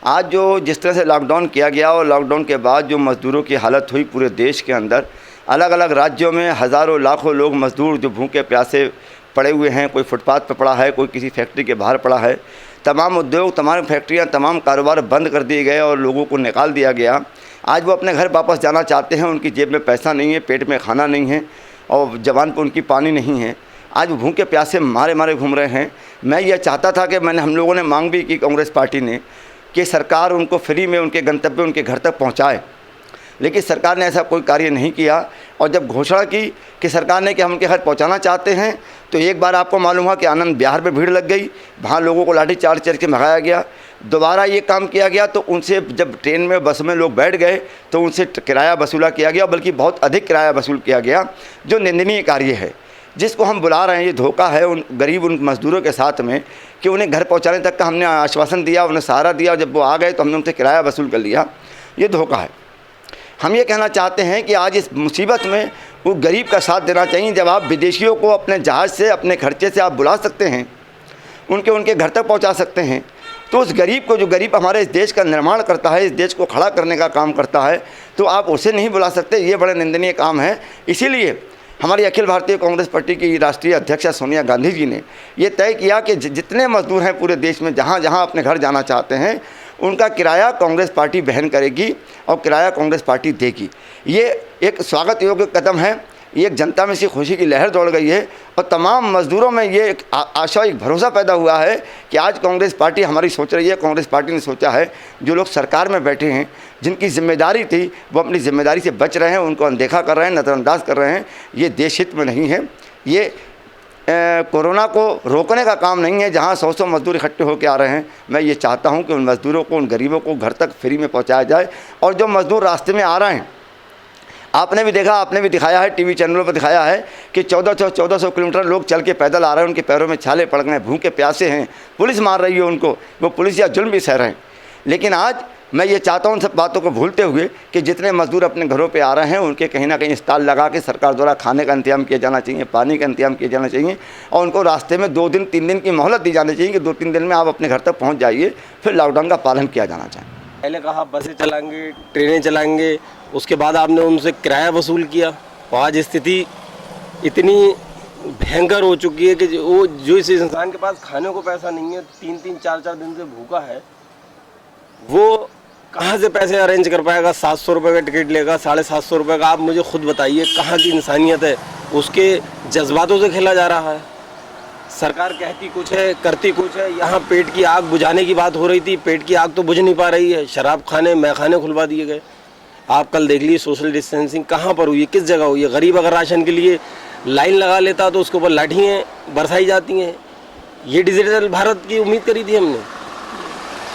आज जो जिस तरह से लॉकडाउन किया गया और लॉकडाउन के बाद जो मज़दूरों की हालत हुई पूरे देश के अंदर, अलग अलग राज्यों में हज़ारों लाखों लोग मज़दूर जो भूखे प्यासे पड़े हुए हैं, कोई फुटपाथ पर पड़ा है, कोई किसी फैक्ट्री के बाहर पड़ा है। तमाम उद्योग, तमाम फैक्ट्रियाँ, तमाम कारोबार बंद कर दिए गए और लोगों को निकाल दिया गया। आज वो अपने घर वापस जाना चाहते हैं, उनकी जेब में पैसा नहीं है, पेट में खाना नहीं है और ज़बान पर उनकी पानी नहीं है। आज वो भूखे प्यासे मारे मारे घूम रहे हैं। मैं ये चाहता था कि हम लोगों ने मांग भी की कांग्रेस पार्टी ने कि सरकार उनको फ्री में उनके गंतव्य, उनके घर तक पहुँचाए, लेकिन सरकार ने ऐसा कोई कार्य नहीं किया। और जब घोषणा की कि सरकार ने कि हम उनके घर पहुंचाना चाहते हैं, तो एक बार आपको मालूम हुआ कि आनंद विहार में भीड़ लग गई, वहाँ लोगों को लाठी चार्ज करके भगाया गया। दोबारा ये काम किया गया तो उनसे जब ट्रेन में, बस में लोग बैठ गए तो उनसे किराया वसूला किया गया, बल्कि बहुत अधिक किराया वसूल किया गया, जो निंदनीय कार्य है। जिसको हम बुला रहे हैं, ये धोखा है उन गरीब, उन मज़दूरों के साथ में कि उन्हें घर पहुँचाने तक का हमने आश्वासन दिया, उन्हें सहारा दिया, जब वो आ गए तो हमने उनसे किराया वसूल कर लिया। ये धोखा है। हम ये कहना चाहते हैं कि आज इस मुसीबत में वो गरीब का साथ देना चाहिए। जब आप विदेशियों को अपने जहाज़ से, अपने खर्चे से आप बुला सकते हैं, उनके घर तक पहुंचा सकते हैं, तो उस गरीब को, जो गरीब हमारे इस देश का निर्माण करता है, इस देश को खड़ा करने का काम करता है, तो आप उसे नहीं बुला सकते। ये बड़े निंदनीय काम है। इसीलिए हमारी अखिल भारतीय कांग्रेस पार्टी की राष्ट्रीय अध्यक्षा सोनिया गांधी जी ने ये तय किया कि जितने मजदूर हैं पूरे देश में, जहाँ जहाँ अपने घर जाना चाहते हैं, उनका किराया कांग्रेस पार्टी वहन करेगी और किराया कांग्रेस पार्टी देगी। ये एक स्वागत योग्य कदम है। ये एक जनता में सी खुशी की लहर दौड़ गई है और तमाम मज़दूरों में ये एक आशा, एक भरोसा पैदा हुआ है कि आज कांग्रेस पार्टी हमारी सोच रही है। कांग्रेस पार्टी ने सोचा है, जो लोग सरकार में बैठे हैं, जिनकी जिम्मेदारी थी, वो अपनी जिम्मेदारी से बच रहे हैं, उनको अनदेखा कर रहे हैं, नज़रअंदाज कर रहे हैं। ये देश हित में नहीं है। ये कोरोना को रोकने का काम नहीं है। जहाँ 100 मज़दूर इकट्ठे होकर आ रहे हैं, मैं ये चाहता हूँ कि उन मज़दूरों को, उन गरीबों को घर तक फ्री में पहुँचाया जाए। और जो मज़दूर रास्ते में आ रहे हैं, आपने भी देखा, आपने भी दिखाया है, टीवी चैनलों पर दिखाया है कि 1400 किलोमीटर लोग चल के पैदल आ रहे हैं, उनके पैरों में छाले पड़ गए, भूखे प्यासे हैं, पुलिस मार रही है उनको, वो पुलिस या जुल्म भी सह रहे हैं। लेकिन आज मैं ये चाहता हूँ उन सब बातों को भूलते हुए कि जितने मज़दूर अपने घरों पे आ रहे हैं, उनके कहीं ना कहीं स्टॉल लगा के सरकार द्वारा खाने का इंतजाम किया जाना चाहिए, पानी का इंतजाम किया जाना चाहिए और उनको रास्ते में 2 दिन 3 दिन की मोहलत दी जानी चाहिए कि 2-3 दिन में आप अपने घर तक पहुँच जाइए, फिर लॉकडाउन का पालन किया जाना चाहिए। पहले कहा बसें चलाएंगे, ट्रेनें चलाएंगे, उसके बाद आपने उनसे किराया वसूल किया और आज स्थिति इतनी भयंकर हो चुकी है कि जो इस इंसान के पास खाने को पैसा नहीं है, 3-3 4-4 दिन से भूखा है, वो कहाँ से पैसे अरेंज कर पाएगा? 700 रुपये का टिकट लेगा, 750 रुपये का। आप मुझे खुद बताइए, कहाँ की इंसानियत है? उसके जज्बातों से खेला जा रहा है। सरकार कहती कुछ है, करती कुछ है। यहाँ पेट की आग बुझाने की बात हो रही थी, पेट की आग तो बुझ नहीं पा रही है। शराब खाने, मैखाने खुलवा दिए गए। आप कल देख लीजिए सोशल डिस्टेंसिंग कहाँ पर हुई है, किस जगह हुई है। गरीब अगर राशन के लिए लाइन लगा लेता तो उसके ऊपर लाठियाँ बरसाई जाती हैं। ये डिजिटल भारत की उम्मीद करी थी हमने।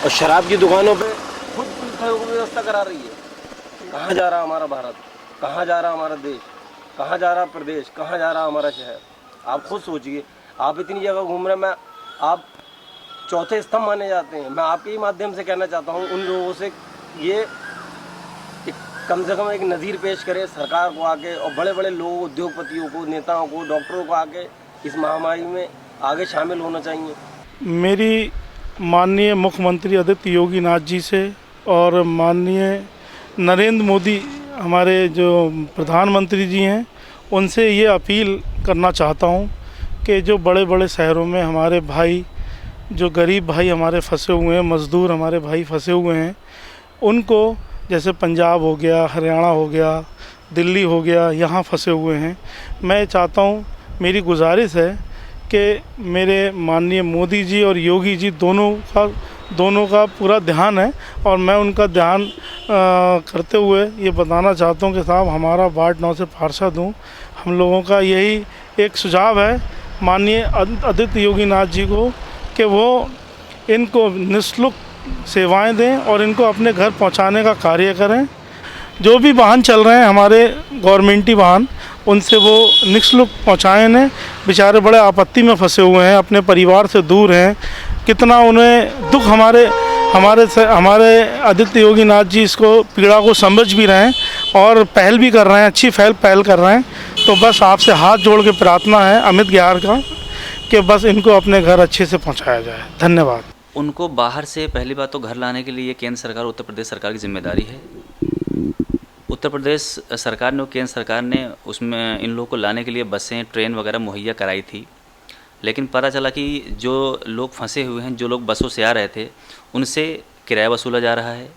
और शराब की दुकानों पे खुद पुलिस व्यवस्था करा रही है। कहाँ जा रहा हमारा भारत, कहाँ जा रहा हमारा देश, कहाँ जा रहा प्रदेश, कहाँ जा रहा हमारा शहर? आप खुद सोचिए। आप इतनी जगह घूम रहे हैं, आप चौथे स्तंभ माने जाते हैं। मैं आपके ही माध्यम से कहना चाहता हूँ उन लोगों से, ये कम से कम एक नज़ीर पेश करे सरकार को आके, और बड़े बड़े लोगों, उद्योगपतियों को, नेताओं को, डॉक्टरों को आके इस महामारी में आगे शामिल होना चाहिए। मेरी माननीय मुख्यमंत्री आदित्य योगी नाथ जी से और माननीय नरेंद्र मोदी हमारे जो प्रधानमंत्री जी हैं, उनसे ये अपील करना चाहता हूँ कि जो बड़े बड़े शहरों में हमारे भाई, जो गरीब भाई हमारे फंसे हुए हैं, मज़दूर हमारे भाई फंसे हुए हैं, उनको, जैसे पंजाब हो गया, हरियाणा हो गया, दिल्ली हो गया, यहाँ फंसे हुए हैं, मैं चाहता हूँ, मेरी गुजारिश है कि मेरे माननीय मोदी जी और योगी जी दोनों का पूरा ध्यान है और मैं उनका ध्यान करते हुए ये बताना चाहता हूँ कि साहब, हमारा वार्ड 9 से पार्षद हूँ, हम लोगों का यही एक सुझाव है माननीय आदित्य योगी नाथ जी को कि वो इनको निःशुल्क सेवाएं दें और इनको अपने घर पहुंचाने का कार्य करें। जो भी वाहन चल रहे हैं हमारे गवर्नमेंटी वाहन, उनसे वो निःशुल्क पहुँचाएँ ने। बेचारे बड़े आपत्ति में फंसे हुए हैं, अपने परिवार से दूर हैं, कितना उन्हें दुख। हमारे आदित्य योगी नाथ जी इसको, पीड़ा को समझ भी रहे हैं और पहल भी कर रहे हैं, अच्छी पहल कर रहे हैं। तो बस आपसे हाथ जोड़ के प्रार्थना है अमित ग्यार का कि बस इनको अपने घर अच्छे से पहुंचाया जाए। धन्यवाद। उनको बाहर से पहली बात तो घर लाने के लिए केंद्र सरकार, उत्तर प्रदेश सरकार की जिम्मेदारी है। उत्तर प्रदेश सरकार ने और केंद्र सरकार ने उसमें इन लोगों को लाने के लिए बसें, ट्रेन वगैरह मुहैया कराई थी। लेकिन पता चला कि जो लोग फंसे हुए हैं, जो लोग बसों से आ रहे थे, उनसे किराया वसूला जा रहा है।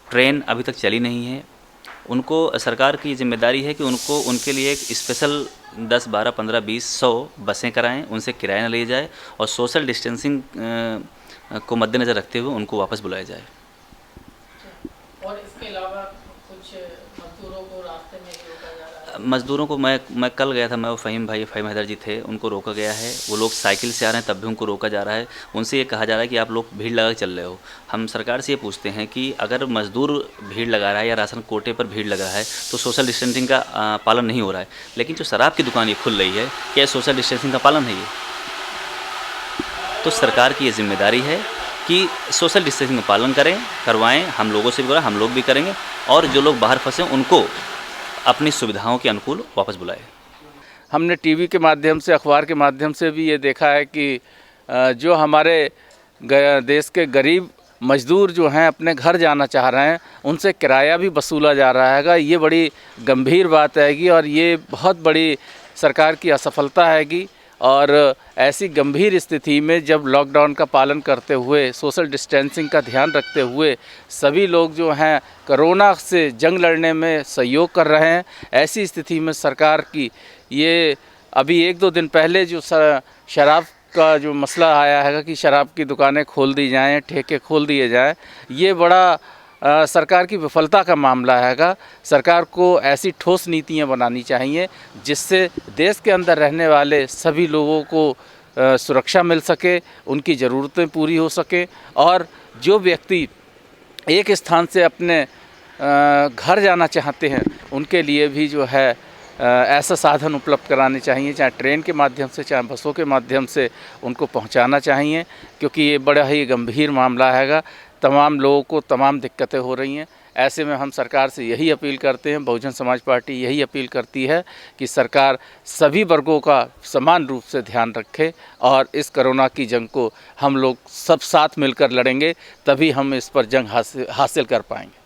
ट्रेन अभी तक चली नहीं है। उनको सरकार की जिम्मेदारी है कि उनको उनके लिए एक स्पेशल 10, 12, 15, 20, 100 बसें कराएं, उनसे किराया न लिए जाए और सोशल डिस्टेंसिंग को मद्देनज़र रखते हुए उनको वापस बुलाया जाए। और इसके अलावा कुछ मजदूरों को रास्ते में रोका जा रहा है? मज़दूरों को मैं कल गया था, मैं और फ़हीम हैदर जी थे, उनको रोका गया है। वो लोग साइकिल से आ रहे हैं तब भी उनको रोका जा रहा है। उनसे ये कहा जा रहा है कि आप लोग भीड़ लगा के चल रहे हो। हम सरकार से ये पूछते हैं कि अगर मज़दूर भीड़ लगा रहा है या राशन कोटे पर भीड़ लगा है तो सोशल डिस्टेंसिंग का पालन नहीं हो रहा है। लेकिन जो शराब की दुकान ये खुल रही है, क्या सोशल डिस्टेंसिंग का पालन है ये? तो सरकार की ये जिम्मेदारी है कि सोशल डिस्टेंसिंग का पालन करवाएं। हम लोगों से भी करें, हम लोग भी करेंगे, और जो लोग बाहर फंसे उनको अपनी सुविधाओं के अनुकूल वापस बुलाएं। हमने टीवी के माध्यम से, अखबार के माध्यम से भी ये देखा है कि जो हमारे देश के गरीब मजदूर जो हैं अपने घर जाना चाह रहे हैं, उनसे किराया भी वसूला जा रहा हैगा। ये बड़ी गंभीर बात हैगी और ये बहुत बड़ी सरकार की असफलता हैगी। और ऐसी गंभीर स्थिति में जब लॉकडाउन का पालन करते हुए, सोशल डिस्टेंसिंग का ध्यान रखते हुए सभी लोग जो हैं कोरोना से जंग लड़ने में सहयोग कर रहे हैं, ऐसी स्थिति में सरकार की ये अभी 1-2 दिन पहले जो शराब का जो मसला आया है कि शराब की दुकानें खोल दी जाएं, ठेके खोल दिए जाएं, ये बड़ा सरकार की विफलता का मामला हैगा। सरकार को ऐसी ठोस नीतियां बनानी चाहिए जिससे देश के अंदर रहने वाले सभी लोगों को सुरक्षा मिल सके, उनकी ज़रूरतें पूरी हो सके, और जो व्यक्ति एक स्थान से अपने घर जाना चाहते हैं उनके लिए भी जो है ऐसा साधन उपलब्ध कराने चाहिए, चाहे ट्रेन के माध्यम से, चाहे बसों के माध्यम से उनको पहुंचाना चाहिए, क्योंकि ये बड़ा ही गंभीर मामला हैगा। तमाम लोगों को तमाम दिक्कतें हो रही हैं। ऐसे में हम सरकार से यही अपील करते हैं, बहुजन समाज पार्टी यही अपील करती है कि सरकार सभी वर्गों का समान रूप से ध्यान रखे और इस कोरोना की जंग को हम लोग सब साथ मिलकर लड़ेंगे, तभी हम इस पर जंग हासिल कर पाएंगे।